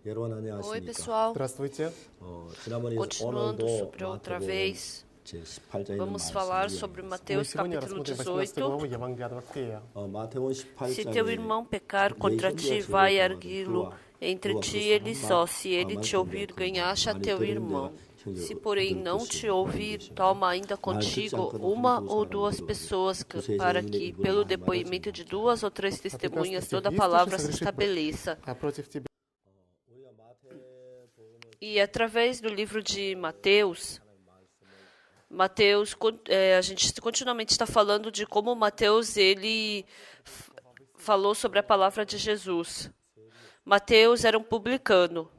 여러분 Oi, 안녕하십니까? pessoal. Здравствуйте. 지난번에 Continuando 오늘도 sobre outra 마태복음 vez, 제18장에 있는 vamos falar 말씀을 sobre Мы Mateus сегодня capítulo рассмотрим 18 главу 18. Евангелия от Матфея. 마태복음 Se teu 18장에 irmão pecar contra ti, vai ergui-lo entre ti e ele só. Se ele te ouvir, ganha teu irmão. Se, porém, não te ouvir, toma ainda contigo uma ou duas pessoas, para que, pelo depoimento de duas ou três testemunhas, toda palavra se estabeleça. А против тебя E através do livro de Mateus, a gente continuamente está falando de como Mateus ele falou sobre a palavra de Jesus. Mateus era um publicano.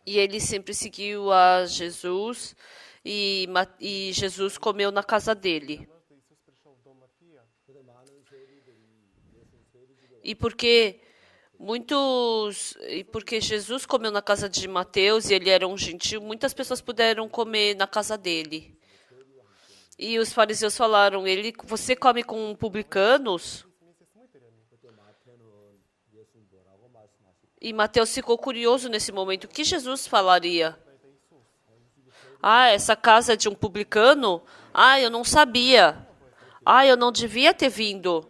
E ele sempre seguiu a Jesus e Jesus comeu na casa dele. E porque Jesus comeu na casa de Mateus e ele era um gentil, muitas pessoas puderam comer na casa dele. E os fariseus falaram: você come com publicanos? E Mateus ficou curioso nesse momento. O que Jesus falaria? Ah, essa casa é de um publicano? Ah, eu não sabia. Ah, eu não devia ter vindo.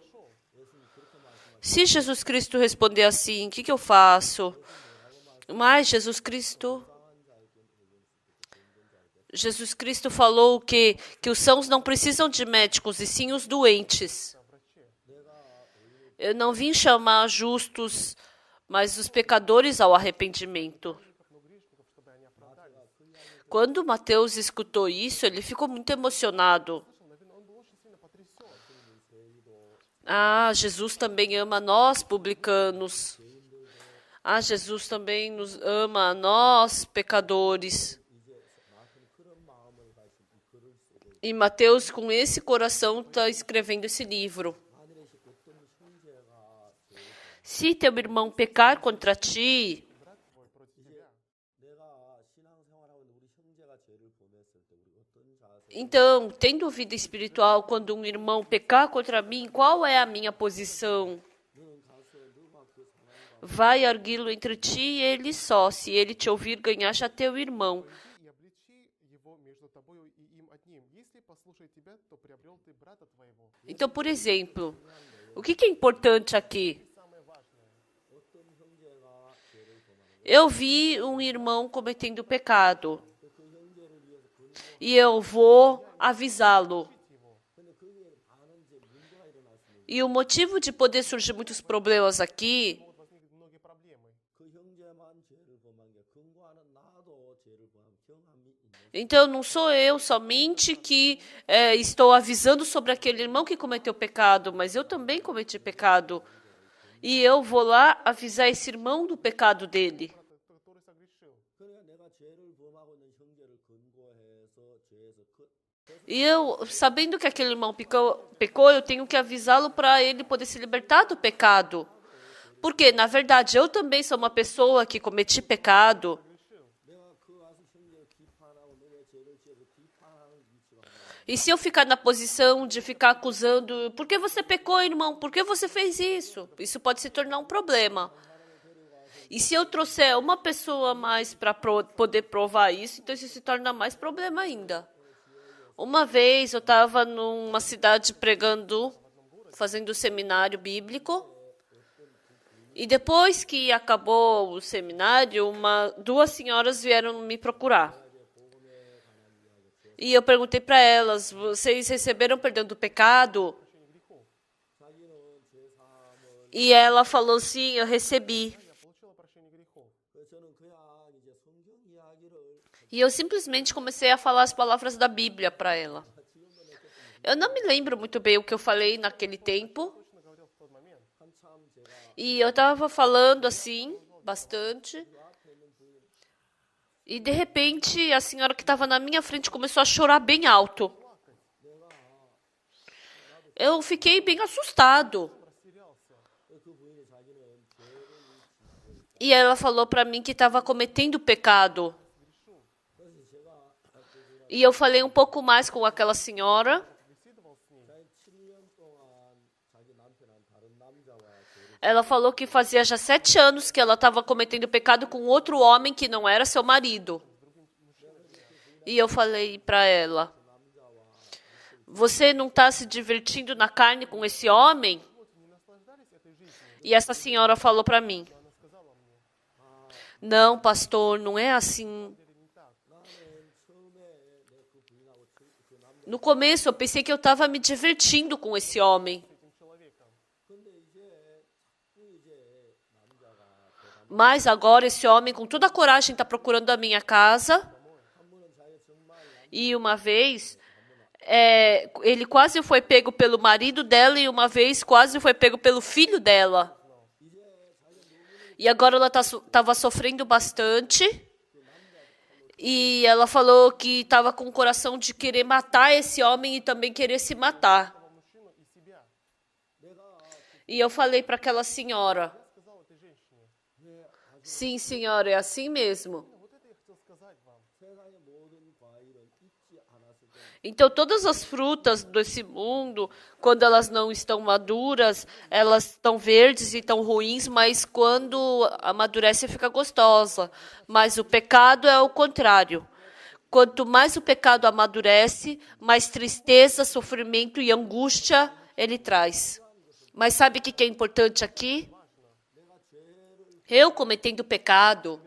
Se Jesus Cristo responder assim, o que eu faço? Mas Jesus Cristo falou que os sãos não precisam de médicos, e sim os doentes. Eu não vim chamar justos, mas os pecadores ao arrependimento. Quando Mateus escutou isso, ele ficou muito emocionado. Ah, Jesus também ama nós, publicanos. Ah, Jesus também nos ama, nós, pecadores. E Mateus, com esse coração, está escrevendo esse livro. Se teu irmão pecar contra ti, então, tendo vida espiritual, quando um irmão pecar contra mim, qual é a minha posição? Vai ergui-lo entre ti e ele só. Se ele te ouvir, ganhar já teu irmão. и обличи его между тобою и им одним. Если послушает тебя, то приобрел ты брата твоего. Então, por exemplo, o que é importante aqui? Eu vi um irmão cometendo pecado. E eu vou avisá-lo. E o motivo de poder surgir muitos problemas aqui Возникнут многие проблемы. então, não sou eu somente que estou avisando sobre aquele irmão que cometeu pecado, mas eu também cometi pecado. E eu vou lá avisar esse irmão do pecado dele. Который согрешил. E eu, sabendo que aquele irmão pecou, eu tenho que avisá-lo para ele poder se libertar do pecado. Porque, na verdade, eu também sou uma pessoa que cometi pecado. E se eu ficar na posição de ficar acusando, por que você pecou, irmão? Por que você fez isso? Isso pode se tornar um problema. E se eu trouxer uma pessoa a mais para poder provar isso, então isso se torna mais problema ainda. Uma vez eu estava numa cidade pregando, fazendo seminário bíblico. E depois que acabou o seminário, duas senhoras vieram me procurar. E eu perguntei para elas: vocês receberam perdão do pecado? E ela falou: sim, eu recebi. Получила прощение грехов. E eu simplesmente comecei a falar as palavras da Bíblia para ela. Eu não me lembro muito bem o que eu falei naquele tempo. Точно говорил в тот момент. E eu estava falando assim, bastante. E de repente, a senhora que estava na minha frente começou a chorar bem alto. Eu fiquei bem assustado. E ela falou para mim que estava cometendo pecado. E eu falei um pouco mais com aquela senhora. Ela falou que fazia já 7 anos que ela estava cometendo pecado com outro homem que não era seu marido. E eu falei para ela, você não está se divertindo na carne com esse homem? E essa senhora falou para mim, não, pastor, não é assim. No começo eu pensei que eu estava me divertindo com esse homem. Mas agora esse homem, com toda a coragem, está procurando a minha casa. E uma vez, ele quase foi pego pelo marido dela e uma vez quase foi pego pelo filho dela. E agora ela estava sofrendo bastante. E ela falou que estava com o coração de querer matar esse homem e também querer se matar. E eu falei para aquela senhora, sim, senhora, é assim mesmo. Então, todas as frutas desse mundo, quando elas não estão maduras, elas estão verdes e estão ruins, mas quando amadurece fica gostosa. Mas o pecado é o contrário. Quanto mais o pecado amadurece, mais tristeza, sofrimento e angústia ele traz. Mas sabe o que é importante aqui? Eu cometendo pecado,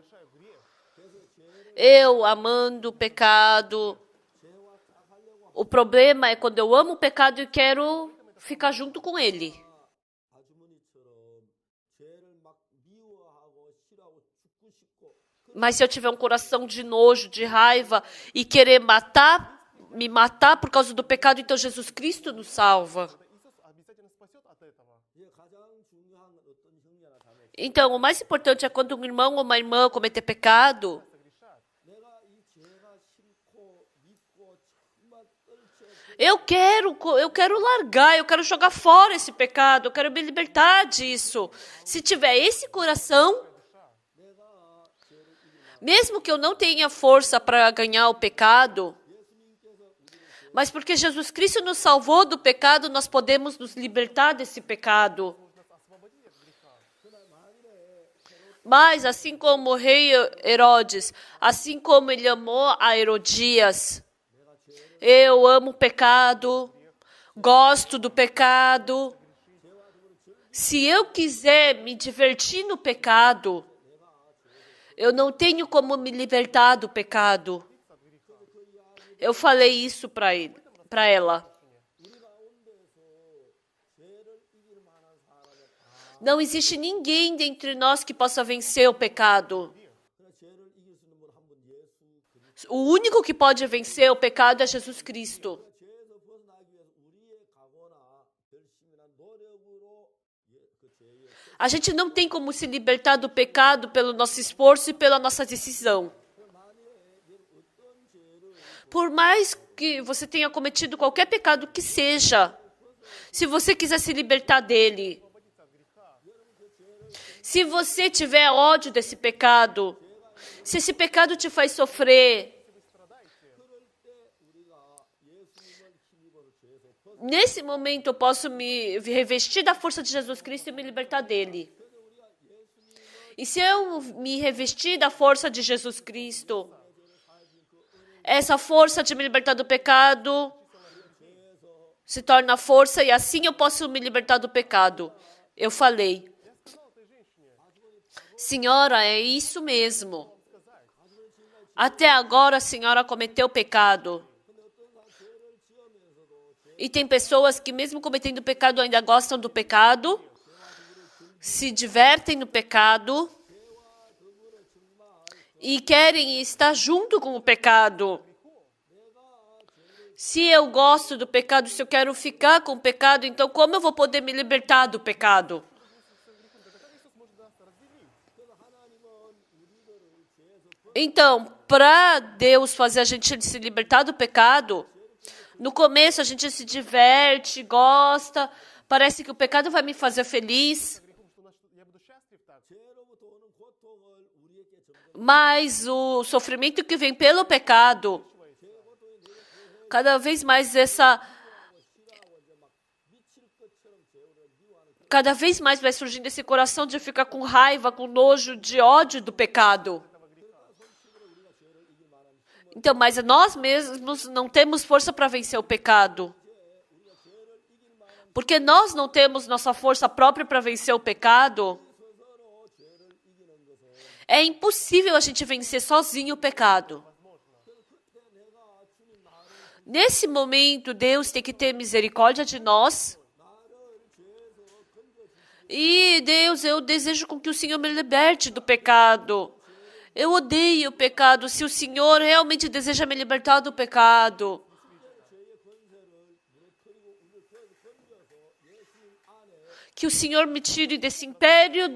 eu amando o pecado. O problema é quando eu amo o pecado e quero ficar junto com ele. Mas se eu tiver um coração de nojo, de raiva e querer me matar por causa do pecado, então Jesus Cristo nos salva. Então, o mais importante é quando um irmão ou uma irmã cometer pecado, eu quero largar, eu quero jogar fora esse pecado, eu quero me libertar disso. Se tiver esse coração, mesmo que eu não tenha força para ganhar o pecado, mas porque Jesus Cristo nos salvou do pecado, nós podemos nos libertar desse pecado. Mas, assim como o rei Herodes, assim como ele amou a Herodias, eu amo o pecado, gosto do pecado. Se eu quiser me divertir no pecado, eu não tenho como me libertar do pecado. Eu falei isso para ela. Não existe ninguém dentre nós que possa vencer o pecado. O único que pode vencer o pecado é Jesus Cristo. A gente não tem como se libertar do pecado pelo nosso esforço e pela nossa decisão. Por mais que você tenha cometido qualquer pecado que seja, se você quiser se libertar dele, se você tiver ódio desse pecado, se esse pecado te faz sofrer, nesse momento eu posso me revestir da força de Jesus Cristo e me libertar dele. E se eu me revestir da força de Jesus Cristo, essa força de me libertar do pecado se torna força e assim eu posso me libertar do pecado. Eu falei, senhora, é isso mesmo. Até agora a senhora cometeu pecado. E tem pessoas que mesmo cometendo pecado ainda gostam do pecado, se divertem no pecado e querem estar junto com o pecado. Se eu gosto do pecado, se eu quero ficar com o pecado, então como eu vou poder me libertar do pecado? Então, para Deus fazer a gente se libertar do pecado, no começo a gente se diverte, gosta, parece que o pecado vai me fazer feliz. Mas o sofrimento que vem pelo pecado, cada vez mais cada vez mais vai surgindo esse coração de ficar com raiva, com nojo, de ódio do pecado. Então, mas nós mesmos não temos força para vencer o pecado. Porque nós não temos nossa força própria para vencer o pecado. É impossível a gente vencer sozinho o pecado. Nesse momento, Deus tem que ter misericórdia de nós. E Deus, eu desejo com que o Senhor me liberte do pecado. Eu odeio o pecado. Se o Senhor realmente deseja me libertar do pecado, que o Senhor me tire desse império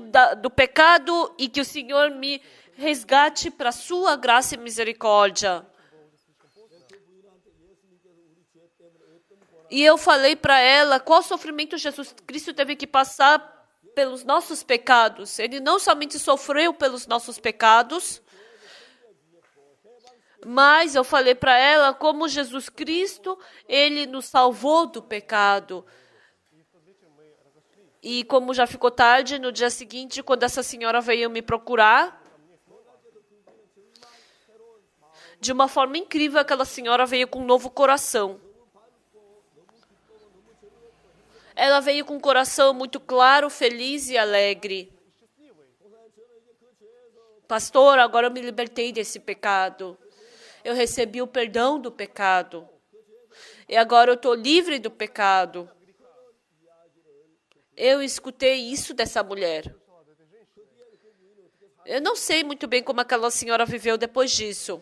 do pecado e que o Senhor me resgate para a sua graça e misericórdia. E eu falei para ela qual sofrimento Jesus Cristo teve que passar pelos nossos pecados. Ele não somente sofreu pelos nossos pecados, mas eu falei para ela como Jesus Cristo, ele nos salvou do pecado. E como já ficou tarde, no dia seguinte, quando essa senhora veio me procurar, de uma forma incrível, aquela senhora veio com um novo coração. Ela veio com um coração muito claro, feliz e alegre. Pastor, agora eu me libertei desse pecado. Eu recebi o perdão do pecado. E agora eu estou livre do pecado. Eu escutei isso dessa mulher. Eu não sei muito bem como aquela senhora viveu depois disso.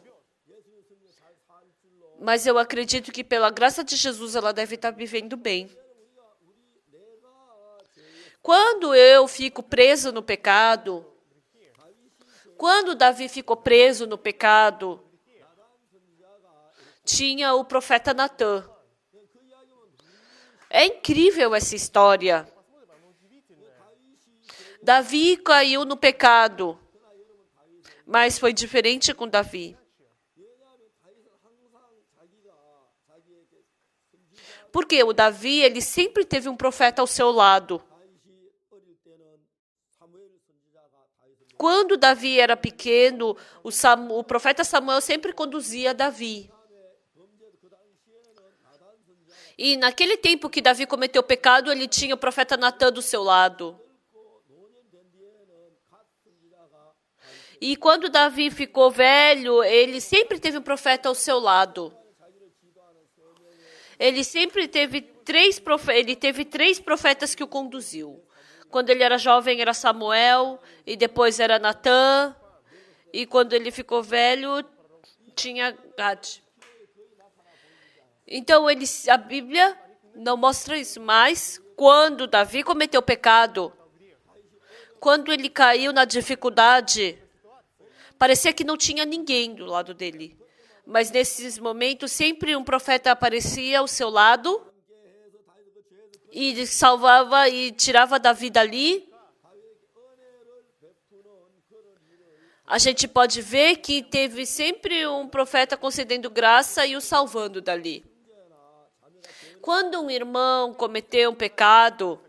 Mas eu acredito que pela graça de Jesus ela deve estar vivendo bem. Quando eu fico preso no pecado, quando Davi ficou preso no pecado, tinha o profeta Natã. É incrível essa história. Davi caiu no pecado, mas foi diferente com Davi. Porque o Davi, ele sempre teve um profeta ao seu lado. Quando Davi era pequeno, o profeta Samuel sempre conduzia Davi. E naquele tempo que Davi cometeu pecado, ele tinha o profeta Natã do seu lado. E quando Davi ficou velho, ele sempre teve um profeta ao seu lado. Ele sempre teve três profetas que o conduziu. Quando ele era jovem era Samuel, e depois era Natã, e quando ele ficou velho tinha Gad. Então a Bíblia não mostra isso, mas quando Davi cometeu pecado, quando ele caiu na dificuldade, parecia que não tinha ninguém do lado dele. Mas nesses momentos sempre um profeta aparecia ao seu lado e salvava e tirava Davi dali. A gente pode ver que teve sempre um profeta concedendo graça e o salvando dali. Quando um irmão cometeu um pecado,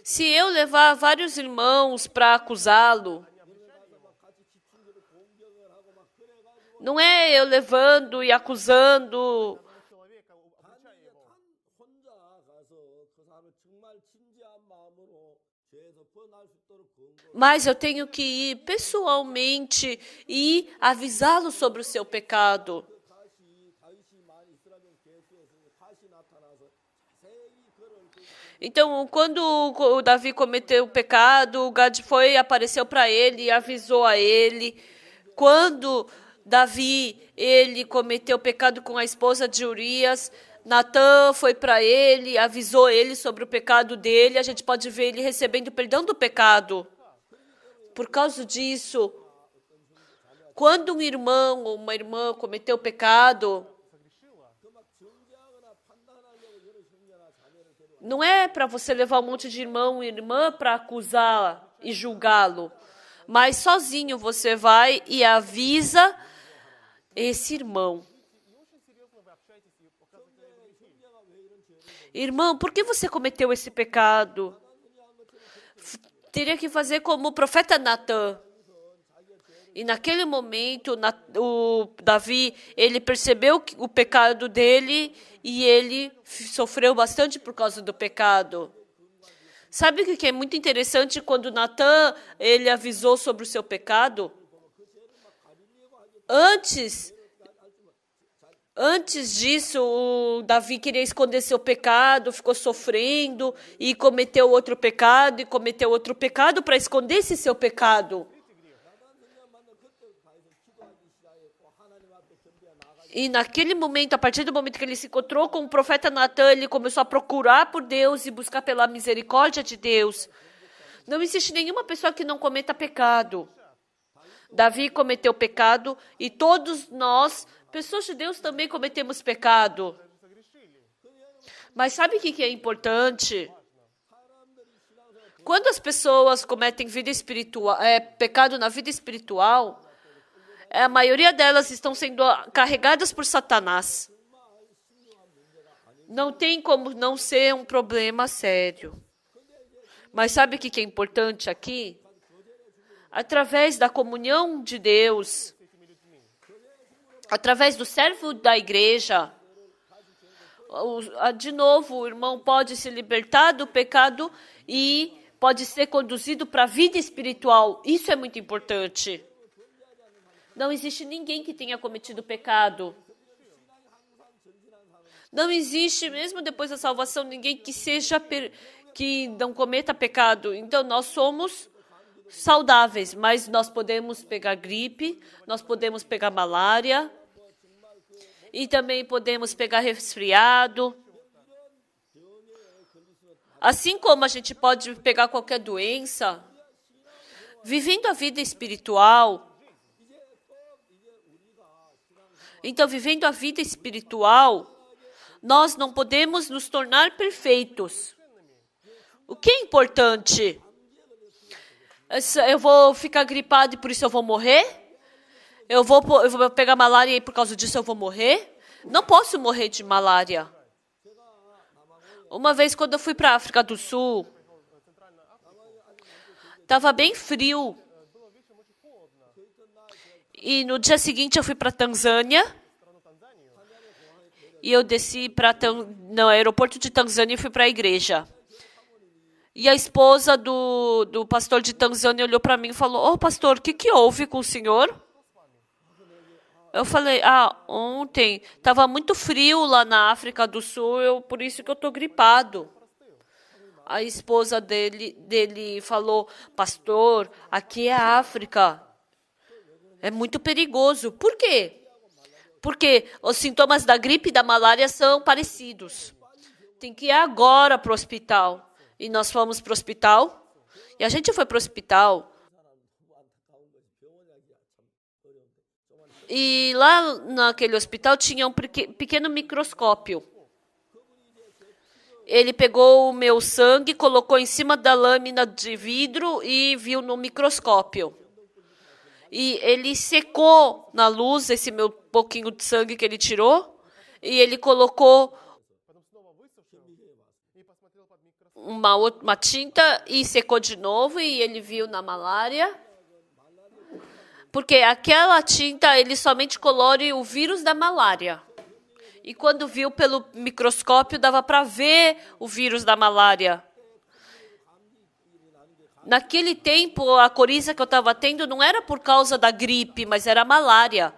se eu levar vários irmãos para acusá-lo, não é eu levando e acusando. Mas eu tenho que ir pessoalmente e avisá-lo sobre o seu pecado. Então, quando o Davi cometeu o pecado, o Gad apareceu para ele e avisou a ele. Quando Davi, ele cometeu o pecado com a esposa de Urias, Natã foi para ele, avisou ele sobre o pecado dele. A gente pode ver ele recebendo perdão do pecado. Por causa disso, quando um irmão ou uma irmã cometeu o pecado, não é para você levar um monte de irmão e irmã para acusar e julgá-lo, mas sozinho você vai e avisa esse irmão. irmão, por que você cometeu esse pecado? Teria que fazer como o profeta Natan. E naquele momento, o Davi, ele percebeu o pecado dele e ele sofreu bastante por causa do pecado. Sabe o que é muito interessante quando Natan, ele avisou sobre o seu pecado? Antes disso, o Davi queria esconder seu pecado, ficou sofrendo e cometeu outro pecado para esconder esse seu pecado. E naquele momento, a partir do momento que ele se encontrou com o profeta Natan, ele começou a procurar por Deus e buscar pela misericórdia de Deus. Não existe nenhuma pessoa que não cometa pecado. Davi cometeu pecado e todos nós, pessoas de Deus, também cometemos pecado. Mas sabe o que é importante? Quando as pessoas cometem pecado na vida espiritual, a maioria delas estão sendo carregadas por Satanás. Não tem como não ser um problema sério. Mas sabe o que é importante aqui? Através da comunhão de Deus, através do servo da igreja, de novo, o irmão pode se libertar do pecado e pode ser conduzido para a vida espiritual. Isso é muito importante. Não existe ninguém que tenha cometido pecado. Não existe, mesmo depois da salvação, ninguém que não cometa pecado. Então, nós somos saudáveis, mas nós podemos pegar gripe, nós podemos pegar malária e também podemos pegar resfriado. Assim como a gente pode pegar qualquer doença, vivendo a vida espiritual. Então, vivendo a vida espiritual, nós não podemos nos tornar perfeitos. O que é importante? Eu vou ficar gripado e por isso eu vou morrer? Eu vou pegar malária e por causa disso eu vou morrer? Não posso morrer de malária. Uma vez, quando eu fui para a África do Sul, estava bem frio. E no dia seguinte eu fui para a Tanzânia. E eu desci no aeroporto de Tanzânia e fui para a igreja. E a esposa do pastor de Tanzânia olhou para mim e falou: pastor, o que houve com o senhor? Eu falei: ontem estava muito frio lá na África do Sul, por isso que eu estou gripado. A esposa dele falou: pastor, aqui é a África. É muito perigoso. Por quê? Porque os sintomas da gripe e da malária são parecidos. Tem que ir agora para o hospital. E nós fomos para o hospital. E a gente foi para o hospital. E lá naquele hospital tinha um pequeno microscópio. Ele pegou o meu sangue, colocou em cima da lâmina de vidro e viu no microscópio. E ele secou na luz esse meu pouquinho de sangue que ele tirou. E ele colocou uma tinta e secou de novo. E ele viu na malária. Porque aquela tinta, ele somente colore o vírus da malária. E quando viu pelo microscópio, dava para ver o vírus da malária. Naquele tempo, a coriza que eu estava tendo não era por causa da gripe, mas era a malária.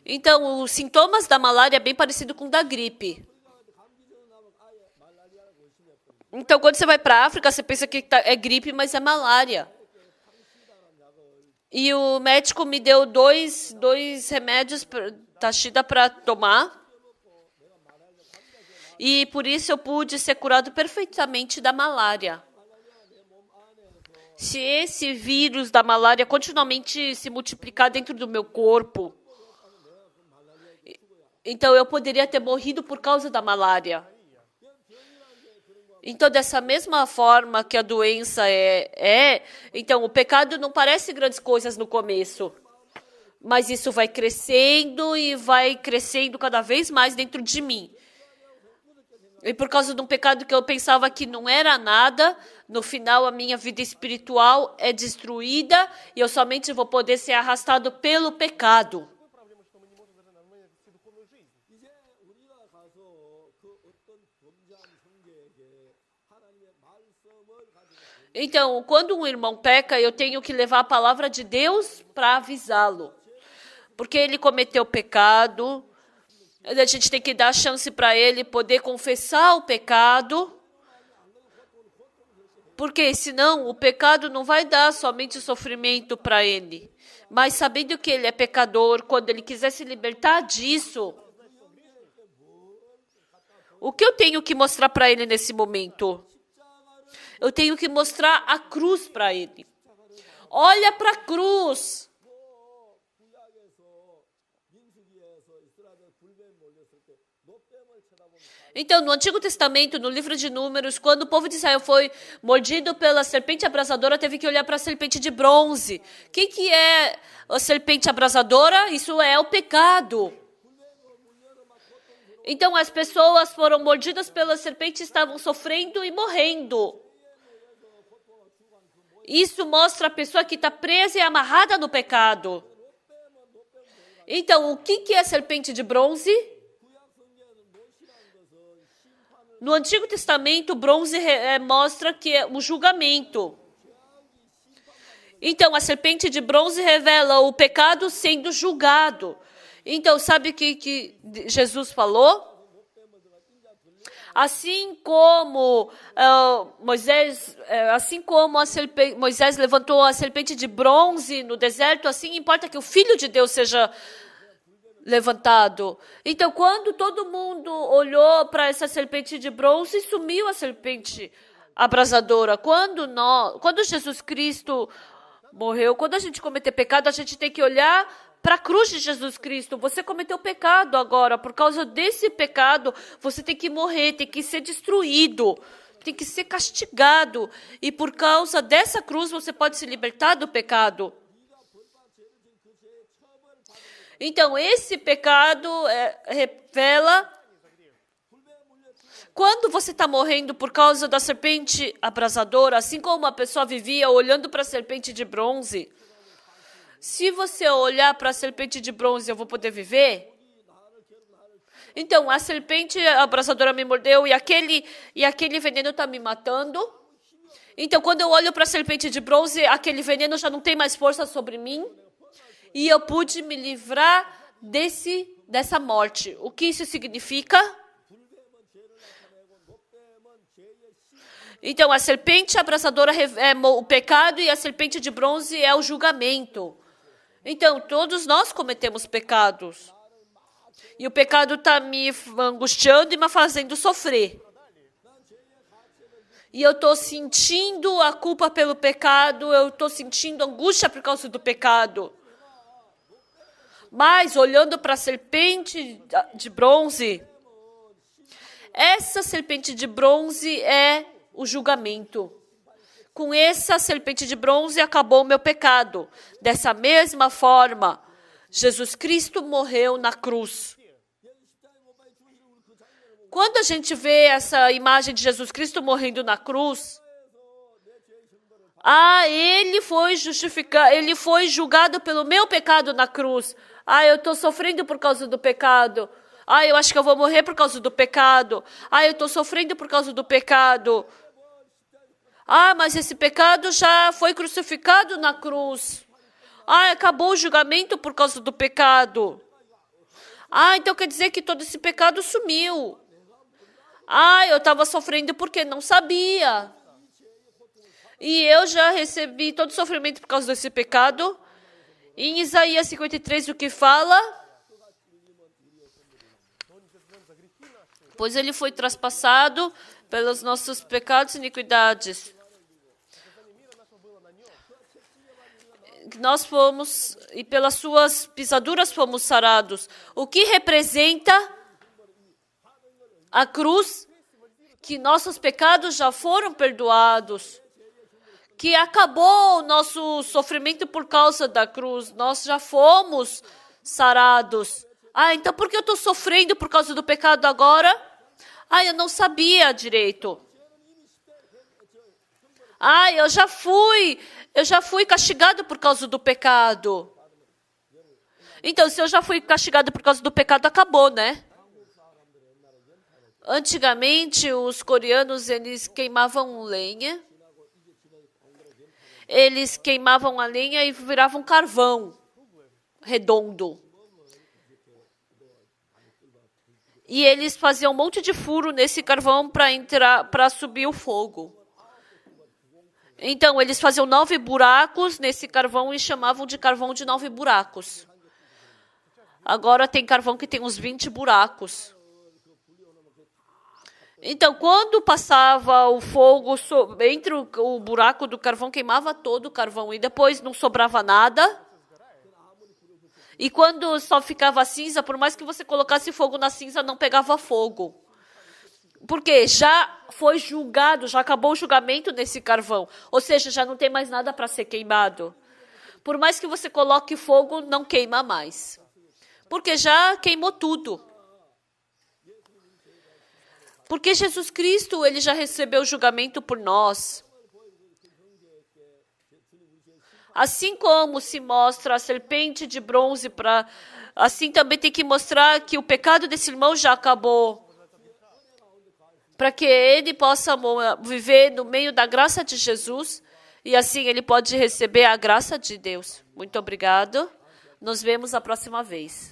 Então, os sintomas da malária é bem parecido com o da gripe. Então, quando você vai para a África, você pensa que é gripe, mas é malária. E o médico me deu dois remédios Tachida para tomar. E por isso eu pude ser curado perfeitamente da malária. Se esse vírus da malária continuamente se multiplicar dentro do meu corpo, então eu poderia ter morrido por causa da malária. Então, dessa mesma forma que a doença então o pecado não parece grandes coisas no começo, mas isso vai crescendo e vai crescendo cada vez mais dentro de mim. E por causa de um pecado que eu pensava que não era nada, no final a minha vida espiritual é destruída e eu somente vou poder ser arrastado pelo pecado. Проблема, что мы не можем даже нормально вести духовную жизнь. 이제 우리가 가서 그 어떤 범죄한 형제에게 하나님의 말씀을 가지고 Então, quando um irmão peca, eu tenho que levar a palavra de Deus para avisá-lo. Porque ele cometeu pecado, a gente tem que dar chance para ele poder confessar o pecado. Porque senão o pecado não vai dar somente sofrimento para ele. Mas sabendo que ele é pecador, quando ele quiser se libertar disso, o que eu tenho que mostrar para ele nesse momento? Eu tenho que mostrar a cruz para ele. Olha para a cruz. Então, no Antigo Testamento, no livro de Números, quando o povo de Israel foi mordido pela serpente abrasadora, teve que olhar para a serpente de bronze. O que é a serpente abrasadora? Isso é o pecado. Então, as pessoas foram mordidas pela serpente, estavam sofrendo e morrendo. Isso mostra a pessoa que está presa e amarrada no pecado. Então, o que é a serpente de bronze? No Antigo Testamento, o bronze mostra que é o julgamento. Então, a serpente de bronze revela o pecado sendo julgado. Então, sabe o que Jesus falou? Assim como Moisés levantou a serpente de bronze no deserto, assim importa que o Filho de Deus seja levantado. Então, quando todo mundo olhou para essa serpente de bronze, sumiu a serpente abrasadora. Quando Jesus Cristo morreu, quando a gente cometer pecado, a gente tem que olhar para a cruz de Jesus Cristo. Você cometeu pecado agora. Por causa desse pecado, você tem que morrer, tem que ser destruído, tem que ser castigado. E por causa dessa cruz, você pode se libertar do pecado. Então, esse pecado revela... Quando você está morrendo por causa da serpente abrasadora, assim como uma pessoa vivia olhando para a serpente de bronze, se você olhar para a serpente de bronze, eu vou poder viver? Então, a serpente abrasadora me mordeu e aquele veneno está me matando. Então, quando eu olho para a serpente de bronze, aquele veneno já não tem mais força sobre mim. E eu pude me livrar dessa morte. O que isso significa? Então, a serpente abrasadora é o pecado e a serpente de bronze é o julgamento. Então, todos nós cometemos pecados. E o pecado está me angustiando e me fazendo sofrer. E eu estou sentindo a culpa pelo pecado, eu estou sentindo angústia por causa do pecado. Mas, olhando para a serpente de bronze, essa serpente de bronze é o julgamento. Com essa serpente de bronze acabou o meu pecado. Dessa mesma forma, Jesus Cristo morreu na cruz. Quando a gente vê essa imagem de Jesus Cristo morrendo na cruz, ele foi justificado, ele foi julgado pelo meu pecado na cruz. Eu estou sofrendo por causa do pecado. Eu acho que eu vou morrer por causa do pecado. Eu estou sofrendo por causa do pecado. Mas esse pecado já foi crucificado na cruz. Acabou o julgamento por causa do pecado. Então quer dizer que todo esse pecado sumiu. Eu estava sofrendo porque não sabia. E eu já recebi todo o sofrimento por causa desse pecado. Em Isaías 53, o que fala? Pois ele foi traspassado pelos nossos pecados e iniquidades. Nós fomos, e pelas suas pisaduras fomos sarados. O que representa a cruz? Que nossos pecados já foram perdoados. Que acabou o nosso sofrimento por causa da cruz. Nós já fomos sarados. Então por que eu estou sofrendo por causa do pecado agora? Ah, eu não sabia direito. Ah, eu já fui castigado por causa do pecado. Então, se eu já fui castigado por causa do pecado, acabou, né? Antigamente, os coreanos, eles queimavam lenha. Eles queimavam a lenha e viravam carvão redondo. E eles faziam um monte de furo nesse carvão para subir o fogo. Então, eles faziam 9 buracos nesse carvão e chamavam de carvão de 9 buracos. Agora tem carvão que tem uns 20 buracos. Então, quando passava o fogo entre o buraco do carvão, queimava todo o carvão e depois não sobrava nada. E quando só ficava cinza, por mais que você colocasse fogo na cinza, não pegava fogo. Porque já foi julgado, já acabou o julgamento nesse carvão. Ou seja, já não tem mais nada para ser queimado. Por mais que você coloque fogo, não queima mais. Porque já queimou tudo. Porque Jesus Cristo, ele já recebeu o julgamento por nós. Assim como se mostra a serpente de bronze, assim também tem que mostrar que o pecado desse irmão já acabou. Para que ele possa viver no meio da graça de Jesus e assim ele pode receber a graça de Deus. Muito obrigado. Nos vemos a próxima vez.